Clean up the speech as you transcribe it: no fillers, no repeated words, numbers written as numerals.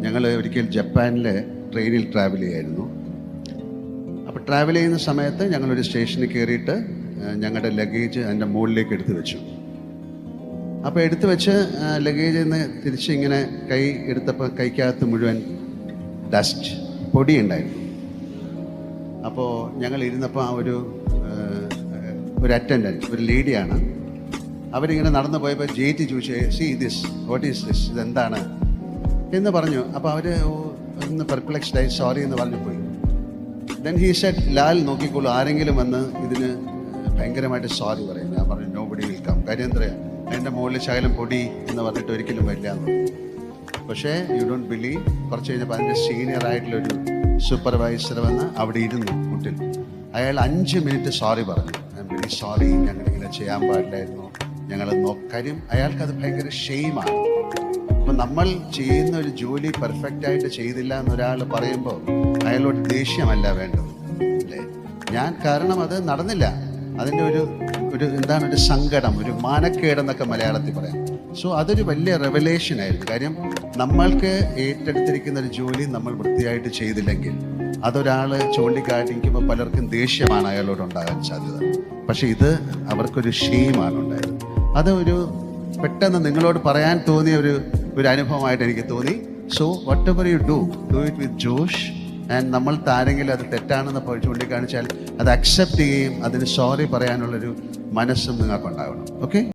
ഞങ്ങൾ ഒരിക്കൽ ജപ്പാനിൽ ട്രെയിനിൽ ട്രാവൽ ചെയ്യായിരുന്നു. അപ്പോൾ ട്രാവൽ ചെയ്യുന്ന സമയത്ത് ഞങ്ങളൊരു സ്റ്റേഷനിൽ കയറിയിട്ട് ഞങ്ങളുടെ ലഗേജ് അതിൻ്റെ മുകളിലേക്ക് എടുത്തു വെച്ചു. അപ്പോൾ എടുത്തു വെച്ച് ലഗേജിൽ നിന്ന് തിരിച്ച് ഇങ്ങനെ കൈ എടുത്തപ്പോൾ കൈക്കകത്ത് മുഴുവൻ ഡസ്റ്റ് പൊടി ഉണ്ടായിരുന്നു. അപ്പോൾ ഞങ്ങൾ ഇരുന്നപ്പോൾ ആ ഒരു അറ്റൻഡൻറ്റ്, ഒരു ലേഡിയാണ്, അവരിങ്ങനെ നടന്നു പോയപ്പോൾ ജേറ്റി ചോദിച്ചു, see this, what is this, ഇതെന്താണ് എന്ന് പറഞ്ഞു. അപ്പോൾ അവർ ഒന്ന് പെർപ്ലെക്സ്ഡായി സോറി എന്ന് പറഞ്ഞു പോയി. ദെൻ ഹീ സെഡ്, ലാൽ നോക്കിക്കോളൂ, ആരെങ്കിലും വന്ന് ഇതിന് ഭയങ്കരമായിട്ട് സോറി പറയും. ഞാൻ പറഞ്ഞു നോബഡി വിൽ കം. കാര്യം എന്തറിയാം, എൻ്റെ മുകളിൽ ശകലം പൊടി എന്ന് പറഞ്ഞിട്ട് ഒരിക്കലും വരില്ല എന്ന് പറഞ്ഞു. പക്ഷേ യു ഡോണ്ട് ബിലീവ്, കുറച്ച് കഴിഞ്ഞപ്പോൾ അതിൻ്റെ സീനിയർ ആയിട്ടുള്ളൊരു സൂപ്പർവൈസർ വന്ന് അവിടെ ഇരുന്നു കുട്ടിൽ. അയാൾ 5 മിനിറ്റ് സോറി പറഞ്ഞു. ഐ എം വെരി സോറി, ഞങ്ങളിങ്ങനെ ചെയ്യാൻ പാടില്ലായിരുന്നു, ഞങ്ങൾ കാര്യം അയാൾക്കത് ഭയങ്കര ഷെയിമാണ്. അപ്പം നമ്മൾ ചെയ്യുന്ന ഒരു ജോലി പെർഫെക്റ്റായിട്ട് ചെയ്തില്ല എന്നൊരാൾ പറയുമ്പോൾ അയാളോട് ദേഷ്യമല്ല വേണ്ടത്, അല്ലേ? കാരണം അത് നടന്നില്ല, അതിൻ്റെ ഒരു എന്താണ്, ഒരു സങ്കടം, ഒരു മാനക്കേടെന്നൊക്കെ മലയാളത്തിൽ പറയാം. സോ അതൊരു വലിയ റെവലേഷൻ ആയിരുന്നു. കാര്യം നമ്മൾക്ക് ഏറ്റെടുത്തിരിക്കുന്ന ഒരു ജോലി നമ്മൾ വൃത്തിയായിട്ട് ചെയ്തില്ലെങ്കിൽ അതൊരാൾ ചൂണ്ടിക്കാട്ടിക്കുമ്പോൾ പലർക്കും ദേഷ്യമാണ് അയാളോട് ഉണ്ടാകാൻ സാധ്യത. പക്ഷെ ഇത് അവർക്കൊരു ഷെയിമാണ് ഉണ്ടായത്. അത് പെട്ടെന്ന് നിങ്ങളോട് പറയാൻ തോന്നിയ ഒരു അനുഭവമായിട്ട് എനിക്ക് തോന്നി. So what ever you do it with Josh. And നമ്മൾ താരെങ്കിലും അത് തെറ്റാണെന്ന് ചൂണ്ടിക്കാണിച്ചാൽ അത് അക്സെപ്റ്റ് ചെയ്യുകയും അതിന് സോറി പറയാനുള്ളൊരു മനസ്സും നിങ്ങൾക്കുണ്ടാവണം. ഓക്കെ.